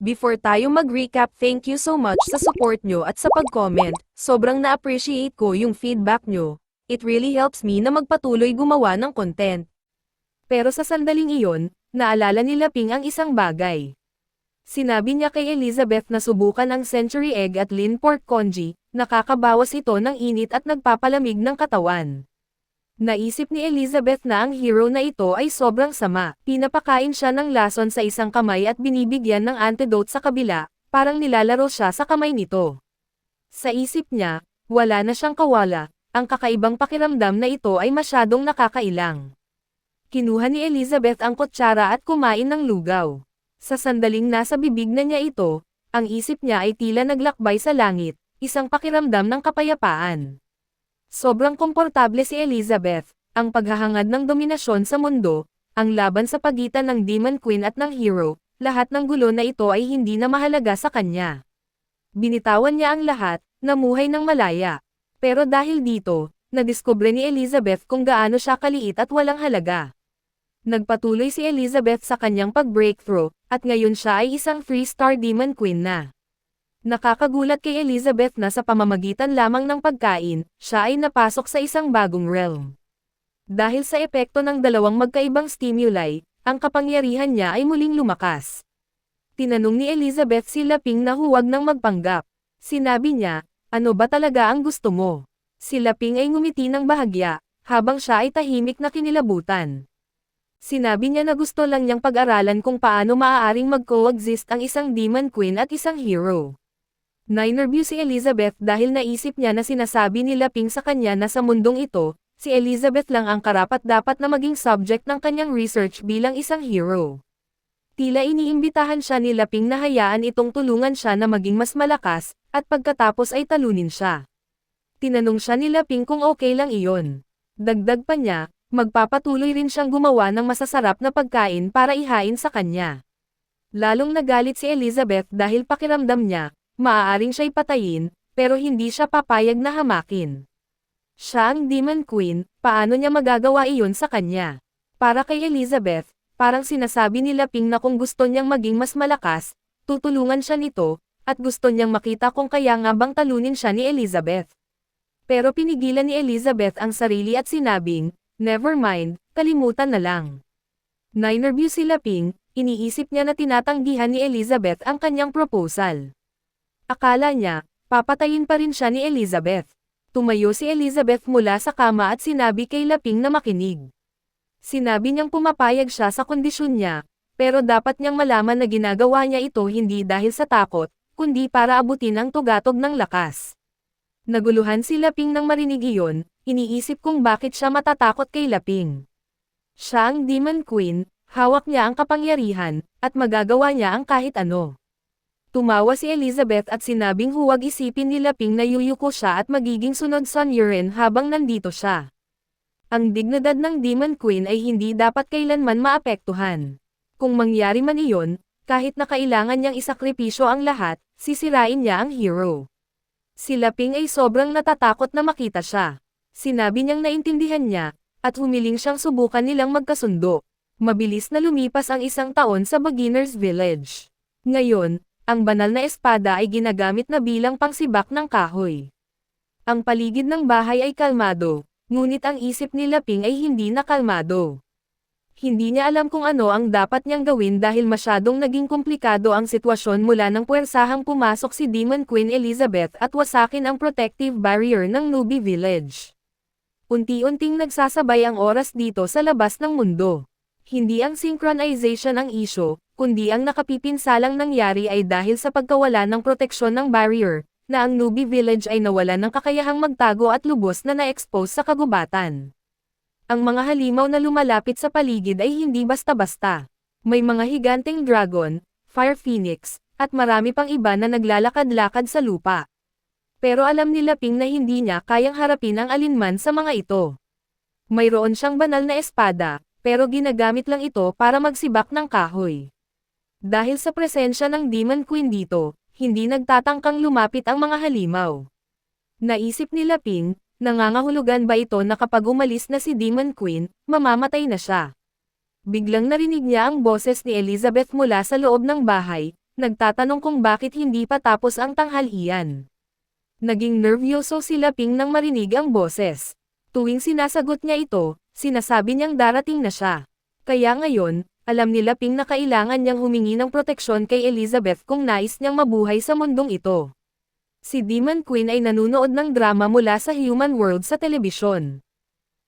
Before tayo mag-recap, thank you so much sa support nyo at sa pag-comment. Sobrang na-appreciate ko yung feedback nyo. It really helps me na magpatuloy gumawa ng content. Pero sa sandaling iyon, naalala ni Laping ang isang bagay. Sinabi niya kay Elizabeth na subukan ang century egg at lean pork congee, nakakabawas ito ng init at nagpapalamig ng katawan. Naisip ni Elizabeth na ang hero na ito ay sobrang sama. Pinapakain siya ng lason sa isang kamay at binibigyan ng antidote sa kabila, parang nilalaro siya sa kamay nito. Sa isip niya, wala na siyang kawala, ang kakaibang pakiramdam na ito ay masyadong nakakailang. Kinuha ni Elizabeth ang kutsara at kumain ng lugaw. Sa sandaling nasa bibig na niya ito, ang isip niya ay tila naglakbay sa langit, isang pakiramdam ng kapayapaan. Sobrang komportable si Elizabeth, ang paghahangad ng dominasyon sa mundo, ang laban sa pagitan ng Demon Queen at ng hero, lahat ng gulo na ito ay hindi na mahalaga sa kanya. Binitawan niya ang lahat, namuhay ng malaya. Pero dahil dito, nadiskubre ni Elizabeth kung gaano siya kaliit at walang halaga. Nagpatuloy si Elizabeth sa kanyang pag-breakthrough, at ngayon siya ay isang 3-star Demon Queen na. Nakakagulat kay Elizabeth na sa pamamagitan lamang ng pagkain, siya ay napasok sa isang bagong realm. Dahil sa epekto ng dalawang magkaibang stimuli, ang kapangyarihan niya ay muling lumakas. Tinanong ni Elizabeth si Laping na huwag nang magpanggap. Sinabi niya, ano ba talaga ang gusto mo? Si Laping ay ngumiti ng bahagya, habang siya ay tahimik na kinilabutan. Sinabi niya na gusto lang niyang pag-aralan kung paano maaaring mag-coexist ang isang Demon Queen at isang hero. Na-interview si Elizabeth dahil naisip niya na sinasabi ni Laping sa kanya na sa mundong ito, si Elizabeth lang ang karapat-dapat na maging subject ng kanyang research bilang isang hero. Tila iniimbitahan siya ni Laping na hayaan itong tulungan siya na maging mas malakas, at pagkatapos ay talunin siya. Tinanong siya ni Laping kung okay lang iyon. Dagdag pa niya, magpapatuloy rin siyang gumawa ng masasarap na pagkain para ihain sa kanya. Lalong nagalit si Elizabeth dahil pakiramdam niya, maaaring siya'y patayin, pero hindi siya papayag na hamakin. Siya ang Demon Queen, paano niya magagawa iyon sa kanya? Para kay Elizabeth, parang sinasabi ni Laping na kung gusto niyang maging mas malakas, tutulungan siya nito, at gusto niyang makita kung kaya nga bang talunin siya ni Elizabeth. Pero pinigilan ni Elizabeth ang sarili at sinabing, never mind, kalimutan na lang. Na-interview si Laping, iniisip niya na tinatanggihan ni Elizabeth ang kanyang proposal. Akala niya, papatayin pa rin siya ni Elizabeth. Tumayo si Elizabeth mula sa kama at sinabi kay Laping na makinig. Sinabi niyang pumapayag siya sa kondisyon niya, pero dapat niyang malaman na ginagawa niya ito hindi dahil sa takot, kundi para abutin ang tugatog ng lakas. Naguluhan si Laping nang marinig iyon, iniisip kung bakit siya matatakot kay Laping. Siya ang Demon Queen, hawak niya ang kapangyarihan, at magagawa niya ang kahit ano. Tumawa si Elizabeth at sinabing huwag isipin ni Laping na yuyuko siya at magiging sunod Sun Yuren habang nandito siya. Ang dignidad ng Demon Queen ay hindi dapat kailanman maapektuhan. Kung mangyari man iyon, kahit na kailangan niyang isakripisyo ang lahat, sisirain niya ang hero. Si Laping ay sobrang natatakot na makita siya. Sinabi niyang naintindihan niya, at humiling siyang subukan nilang magkasundo. Mabilis na lumipas ang isang taon sa Beginner's Village. Ngayon, ang banal na espada ay ginagamit na bilang pangsibak ng kahoy. Ang paligid ng bahay ay kalmado, ngunit ang isip ni Laping ay hindi na kalmado. Hindi niya alam kung ano ang dapat niyang gawin dahil masyadong naging komplikado ang sitwasyon mula nang puwersahang pumasok si Demon Queen Elizabeth at wasakin ang protective barrier ng Nubie Village. Unti-unting nagsasabay ang oras dito sa labas ng mundo. Hindi ang synchronization ang isyu, kundi ang nakapipinsalang nangyari ay dahil sa pagkawala ng proteksyon ng barrier, na ang Nubie Village ay nawalan ng kakayahang magtago at lubos na na-expose sa kagubatan. Ang mga halimaw na lumalapit sa paligid ay hindi basta-basta. May mga higanteng dragon, fire phoenix, at marami pang iba na naglalakad-lakad sa lupa. Pero alam ni Laping na hindi niya kayang harapin ang alinman sa mga ito. Mayroon siyang banal na espada, pero ginagamit lang ito para magsibak ng kahoy. Dahil sa presensya ng Demon Queen dito, hindi nagtatangkang lumapit ang mga halimaw. Naisip ni Laping, nangangahulugan ba ito na kapag umalis na si Demon Queen, mamamatay na siya. Biglang narinig niya ang boses ni Elizabeth mula sa loob ng bahay, nagtatanong kung bakit hindi pa tapos ang tanghalian. Naging nervyoso si Laping nang marinig ang boses. Tuwing sinasagot niya ito, sinasabi niyang darating na siya. Kaya ngayon, alam ni Laping na kailangan niyang humingi ng proteksyon kay Elizabeth kung nais niyang mabuhay sa mundong ito. Si Demon Queen ay nanunood ng drama mula sa Human World sa telebisyon.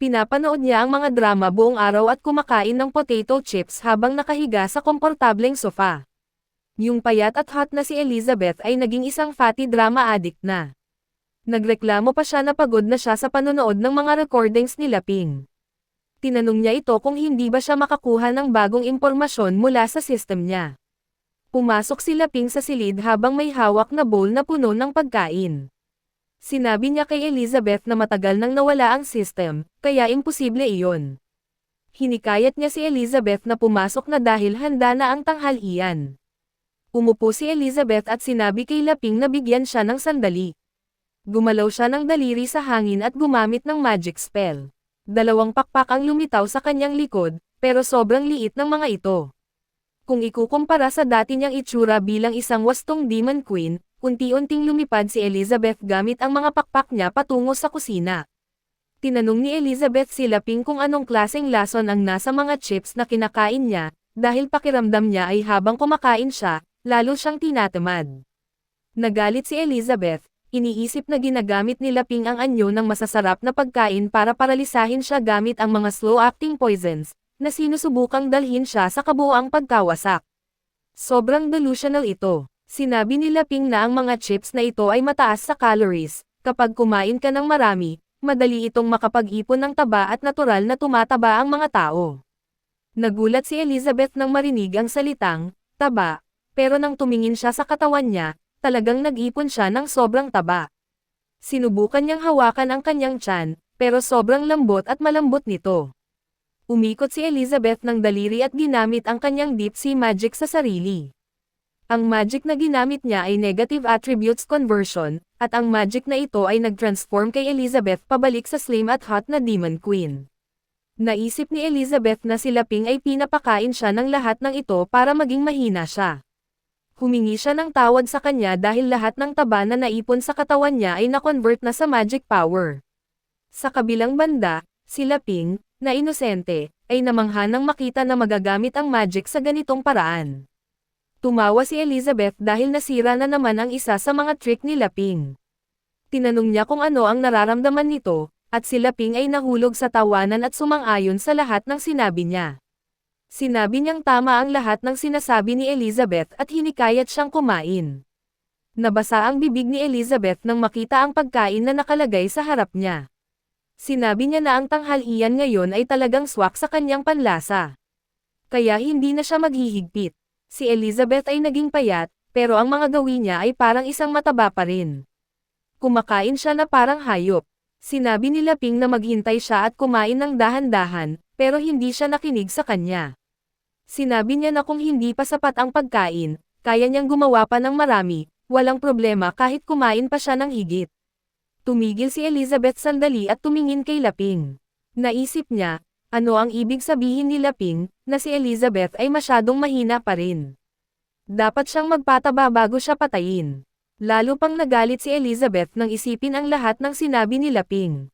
Pinapanood niya ang mga drama buong araw at kumakain ng potato chips habang nakahiga sa komportableng sofa. Yung payat at hot na si Elizabeth ay naging isang fatty drama addict na. Nagreklamo pa siya na pagod na siya sa panonood ng mga recordings ni Laping. Tinanong niya ito kung hindi ba siya makakuha ng bagong impormasyon mula sa system niya. Pumasok si Laping sa silid habang may hawak na bowl na puno ng pagkain. Sinabi niya kay Elizabeth na matagal nang nawala ang system, kaya imposible iyon. Hinikayat niya si Elizabeth na pumasok na dahil handa na ang tanghalian. Umupo si Elizabeth at sinabi kay Laping na bigyan siya ng sandali. Gumalaw siya ng daliri sa hangin at gumamit ng magic spell. 2 pakpak ang lumitaw sa kanyang likod, pero sobrang liit ng mga ito. Kung ikukumpara sa dati niyang itsura bilang isang wastong Demon Queen, unti-unting lumipad si Elizabeth gamit ang mga pakpak niya patungo sa kusina. Tinanong ni Elizabeth si Laping kung anong klaseng lason ang nasa mga chips na kinakain niya, dahil pakiramdam niya ay habang kumakain siya, lalo siyang tinatamad. Nagalit si Elizabeth, iniisip na ginagamit ni Laping ang anyo ng masasarap na pagkain para paralisahin siya gamit ang mga slow-acting poisons, na sinusubukang dalhin siya sa kabuuang pagkawasak. Sobrang delusional ito. Sinabi ni Laping na ang mga chips na ito ay mataas sa calories, kapag kumain ka ng marami, madali itong makapag-ipon ng taba at natural na tumataba ang mga tao. Nagulat si Elizabeth nang marinig ang salitang, taba, pero nang tumingin siya sa katawan niya, talagang nag-ipon siya ng sobrang taba. Sinubukan niyang hawakan ang kanyang tiyan, pero sobrang lambot at malambot nito. Umikot si Elizabeth ng daliri at ginamit ang kanyang deep sea magic sa sarili. Ang magic na ginamit niya ay negative attributes conversion, at ang magic na ito ay nag-transform kay Elizabeth pabalik sa slim at hot na Demon Queen. Naisip ni Elizabeth na si Laping ay pinapakain siya ng lahat ng ito para maging mahina siya. Humingi siya ng tawad sa kanya dahil lahat ng taba na naipon sa katawan niya ay na-convert na sa magic power. Sa kabilang banda, si Laping, na inosente, ay namangha nang makita na magagamit ang magic sa ganitong paraan. Tumawa si Elizabeth dahil nasira na naman ang isa sa mga trick ni Laping. Tinanong niya kung ano ang nararamdaman nito, at si Laping ay nahulog sa tawanan at sumang-ayon sa lahat ng sinabi niya. Sinabi niyang tama ang lahat ng sinasabi ni Elizabeth at hinikayat siyang kumain. Nabasa ang bibig ni Elizabeth nang makita ang pagkain na nakalagay sa harap niya. Sinabi niya na ang tanghalian ngayon ay talagang swak sa kanyang panlasa. Kaya hindi na siya maghihigpit. Si Elizabeth ay naging payat, pero ang mga gawin niya ay parang isang mataba pa rin. Kumakain siya na parang hayop. Sinabi ni Laping na maghintay siya at kumain ng dahan-dahan, pero hindi siya nakinig sa kanya. Sinabi niya na kung hindi pa sapat ang pagkain, kaya niyang gumawa pa ng marami, walang problema kahit kumain pa siya ng higit. Tumigil si Elizabeth sandali at tumingin kay Laping. Naisip niya, ano ang ibig sabihin ni Laping, na si Elizabeth ay masyadong mahina pa rin. Dapat siyang magpataba bago siya patayin. Lalo pang nagalit si Elizabeth nang isipin ang lahat ng sinabi ni Laping.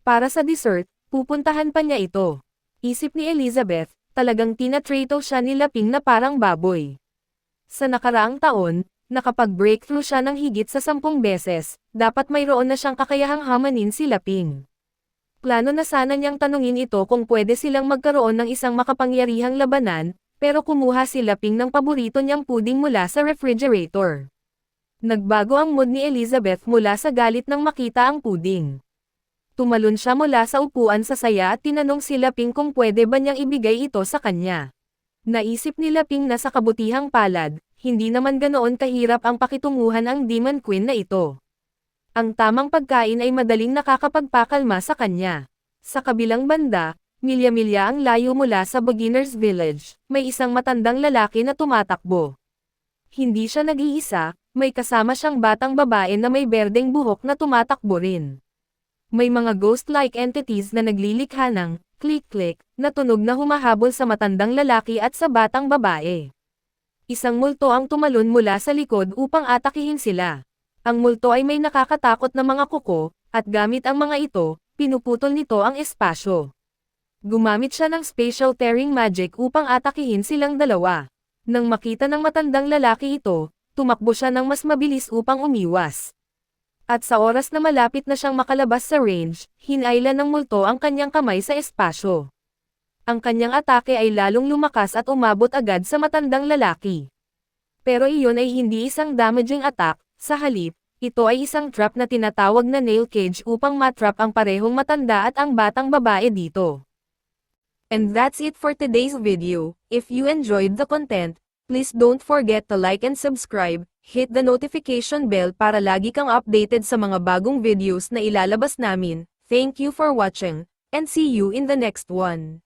Para sa dessert, pupuntahan pa niya ito. Isip ni Elizabeth, talagang tinatrato siya ni Laping na parang baboy. Sa nakaraang taon, nakapag-breakthrough siya ng higit sa 10 beses, dapat mayroon na siyang kakayahang hamanin si Laping. Plano na sana niyang tanungin ito kung pwede silang magkaroon ng isang makapangyarihang labanan, pero kumuha si Laping ng paborito niyang puding mula sa refrigerator. Nagbago ang mood ni Elizabeth mula sa galit nang makita ang puding. Tumalon siya mula sa upuan sa saya at tinanong si Laping kung pwede ba niyang ibigay ito sa kanya. Naisip ni Laping na sa kabutihang palad, hindi naman ganoon kahirap ang pakitunguhan ang Demon Queen na ito. Ang tamang pagkain ay madaling nakakapagpakalma sa kanya. Sa kabilang banda, milya-milya ang layo mula sa Beginner's Village, may isang matandang lalaki na tumatakbo. Hindi siya nag-iisa, may kasama siyang batang babae na may berdeng buhok na tumatakbo rin. May mga ghost-like entities na naglilikha ng click-click na tunog na humahabol sa matandang lalaki at sa batang babae. Isang multo ang tumalon mula sa likod upang atakihin sila. Ang multo ay may nakakatakot na mga kuko, at gamit ang mga ito, pinuputol nito ang espasyo. Gumamit siya ng spatial tearing magic upang atakihin silang dalawa. Nang makita ng matandang lalaki ito, tumakbo siya ng mas mabilis upang umiwas. At sa oras na malapit na siyang makalabas sa range, hinailan ng multo ang kanyang kamay sa espasyo. Ang kanyang atake ay lalong lumakas at umabot agad sa matandang lalaki. Pero iyon ay hindi isang damaging attack, sa halip, ito ay isang trap na tinatawag na nail cage upang matrap ang parehong matanda at ang batang babae dito. And that's it for today's video. If you enjoyed the content, please don't forget to like and subscribe, hit the notification bell para lagi kang updated sa mga bagong videos na ilalabas namin. Thank you for watching, and see you in the next one.